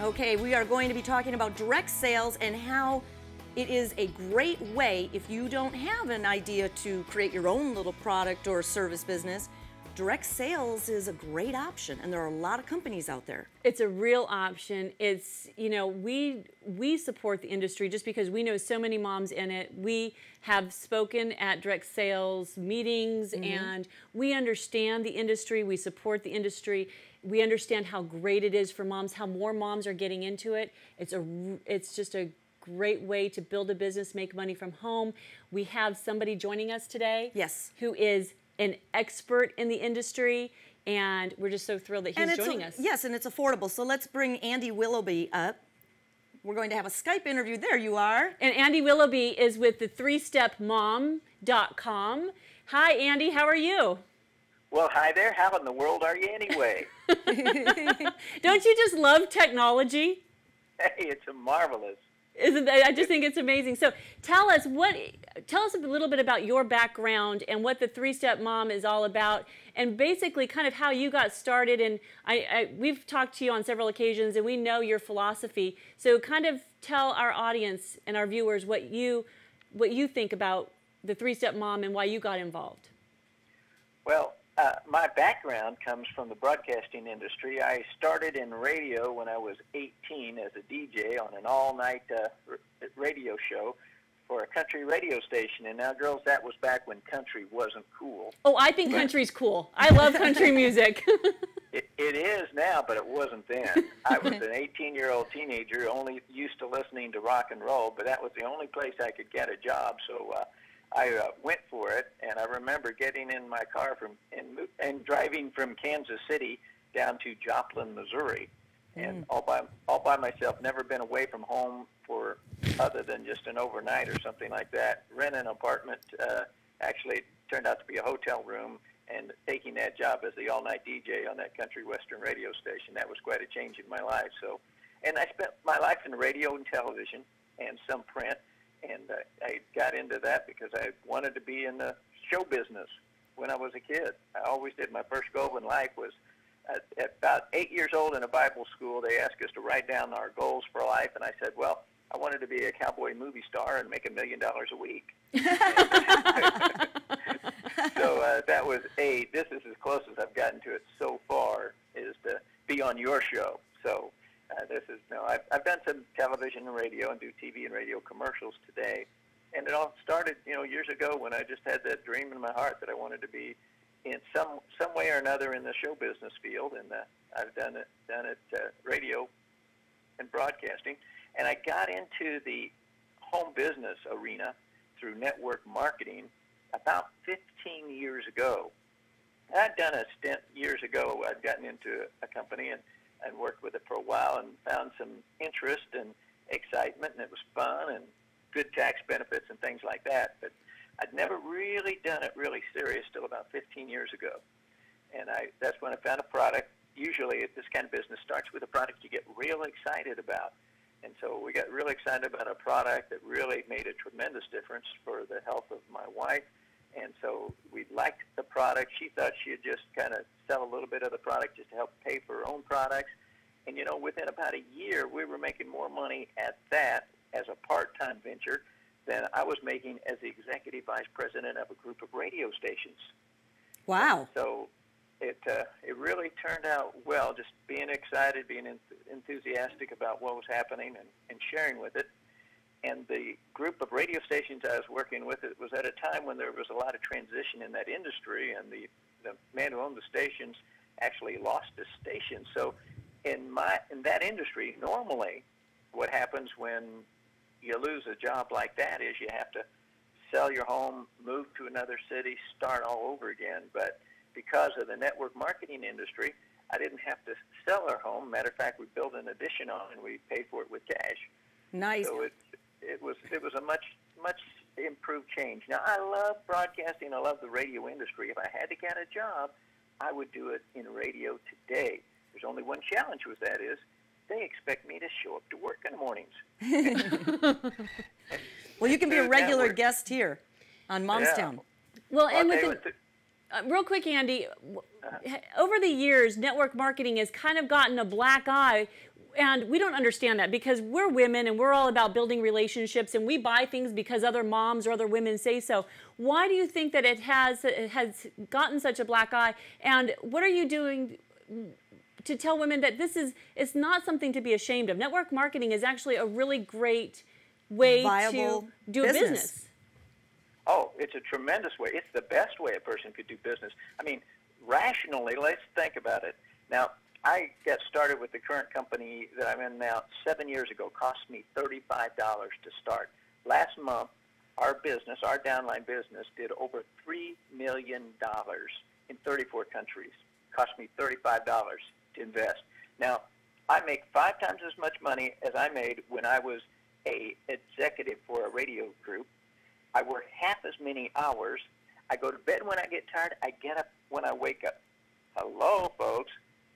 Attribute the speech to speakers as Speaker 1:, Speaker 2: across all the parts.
Speaker 1: Okay, we are going to be talking about direct sales and how it is a great way if you don't have an idea to create your own little product or service business. Direct sales is a great option, and there are a lot of companies out there.
Speaker 2: It's a real option. It's, you know, we support the industry just because we know so many moms in it. We have spoken at direct sales meetings, and we understand the industry. We support the industry. We understand how great it is for moms, how more moms are getting into it. It's just a great way to build a business, make money from home. We have somebody joining us today.
Speaker 1: Yes.
Speaker 2: Who is an expert in the industry, and we're just so thrilled that he's joining us.
Speaker 1: Yes, and it's affordable. So let's bring Andy Willoughby up. We're going to have a Skype interview. There you are.
Speaker 2: And Andy Willoughby is with the 3stepmom.com. Hi, Andy. How are you?
Speaker 3: Well, hi there. How in the world are you anyway?
Speaker 2: Don't you just love technology?
Speaker 3: Hey, it's marvelous.
Speaker 2: Isn't that, I just think it's amazing. So tell us a little bit about your background and what the 3-Step Mom is all about, and basically kind of how you got started. And we've talked to you on several occasions, and we know your philosophy. So kind of tell our audience and our viewers what you think about the 3-Step Mom and why you got involved.
Speaker 3: Well, my background comes from the broadcasting industry. I started in radio when I was 18 as a DJ on an all-night radio show for a country radio station. And now, girls, that was back when country wasn't cool.
Speaker 2: Oh, I think country's cool. I love country music.
Speaker 3: It is now, but it wasn't then. I was an 18-year-old teenager, only used to listening to rock and roll, but that was the only place I could get a job. So I went for it, and I remember getting in my car and driving from Kansas City down to Joplin, Missouri, and all by myself. Never been away from home for other than just an overnight or something like that. Rent an apartment. Actually, it turned out to be a hotel room, and taking that job as the all-night DJ on that country western radio station. That was quite a change in my life. So, and I spent my life in radio and television and some print. And I got into that because I wanted to be in the show business when I was a kid. I always did. My first goal in life was at about 8 years old in a Bible school. They asked us to write down our goals for life, and I said, well, I wanted to be a cowboy movie star and make $1 million a week. So that was 8. This is as close as I've gotten to it so far, is to be on your show. So I've done some television and radio and do TV and radio commercials today, and it all started, years ago when I just had that dream in my heart that I wanted to be in some way or another in the show business field, and I've done it radio and broadcasting, and I got into the home business arena through network marketing about 15 years ago. I'd done a stint years ago. I'd gotten into a company and worked with it for a while and found some interest and excitement, and it was fun and good tax benefits and things like that. But I'd never really done it really serious till about 15 years ago. And that's when I found a product. Usually this kind of business starts with a product you get real excited about. And so we got really excited about a product that really made a tremendous difference for the health of my wife. And so we liked the product. She thought she'd just kind of sell a little bit of the product just to help pay for her own products. And, within about a year, we were making more money at that as a part-time venture than I was making as the executive vice president of a group of radio stations.
Speaker 1: Wow.
Speaker 3: So it really turned out well, just being excited, being enthusiastic about what was happening and sharing with it. And the group of radio stations I was working with, it was at a time when there was a lot of transition in that industry, and the man who owned the stations actually lost his station. So in that industry, normally what happens when you lose a job like that is you have to sell your home, move to another city, start all over again. But because of the network marketing industry, I didn't have to sell our home. Matter of fact, we built an addition on, and we paid for it with cash.
Speaker 1: Nice.
Speaker 3: So it was a much improved change. Now, I love broadcasting. I love the radio industry. If I had to get a job, I would do it in radio today. There's only one challenge with that is they expect me to show up to work in the mornings.
Speaker 1: Well, you can be a regular guest here on Momstown.
Speaker 2: Yeah. Well, and real quick, Andy, over the years, network marketing has kind of gotten a black eye. And we don't understand that because we're women and we're all about building relationships and we buy things because other moms or other women say so. Why do you think that it has gotten such a black eye? And what are you doing to tell women that it's not something to be ashamed of? Network marketing is actually a really great way
Speaker 1: Viable
Speaker 2: to do a business.
Speaker 3: Oh, it's a tremendous way. It's the best way a person could do business. I mean, rationally, let's think about it. Now, I got started with the current company that I'm in now 7 years ago. Cost me $35 to start. Last month, our business, our downline business, did over $3 million in 34 countries. Cost me $35 to invest. Now, I make 5 times as much money as I made when I was an executive for a radio group. I work half as many hours. I go to bed when I get tired. I get up when I wake up. Hello, folks.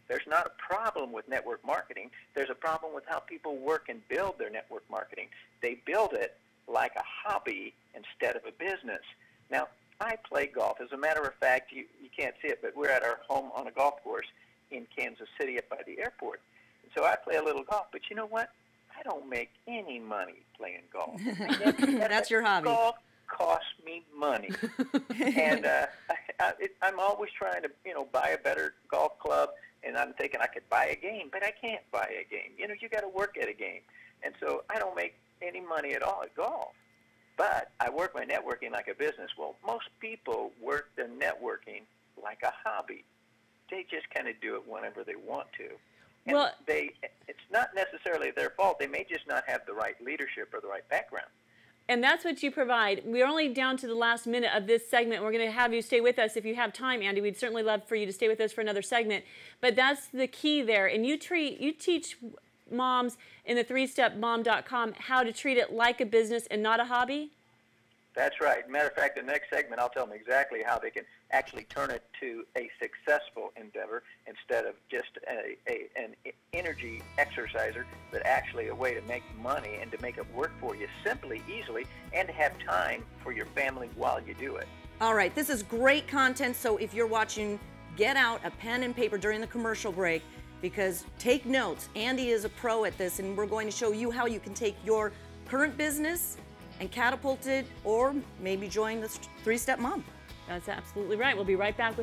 Speaker 3: There's not a problem with network marketing. There's a problem with how people work and build their network marketing. They build it like a hobby instead of a business. Now, I play golf. As a matter of fact, you can't see it, but we're at our home on a golf course in Kansas City up by the airport. And so I play a little golf, but you know what? I don't make any money playing golf.
Speaker 1: That's your hobby.
Speaker 3: Golf costs me money. And I'm always trying to, buy a better golf club. And I'm thinking I could buy a game, but I can't buy a game. You got to work at a game. And so I don't make any money at all at golf. But I work my networking like a business. Well, most people work their networking like a hobby. They just kind of do it whenever they want to. And it's not necessarily their fault. They may just not have the right leadership or the right background.
Speaker 2: And that's what you provide. We're only down to the last minute of this segment. We're going to have you stay with us if you have time, Andy. We'd certainly love for you to stay with us for another segment. But that's the key there. And you teach moms in the 3stepmom.com how to treat it like a business and not a hobby?
Speaker 3: That's right. Matter of fact, the next segment, I'll tell them exactly how they can actually turn it to a successful endeavor instead of just an energy exerciser, but actually a way to make money and to make it work for you simply, easily, and to have time for your family while you do it.
Speaker 1: All right, this is great content, so if you're watching, get out a pen and paper during the commercial break because take notes. Andy is a pro at this, and we're going to show you how you can take your current business and catapult it or maybe join the 3-Step Mom.
Speaker 2: That's absolutely right. We'll be right back with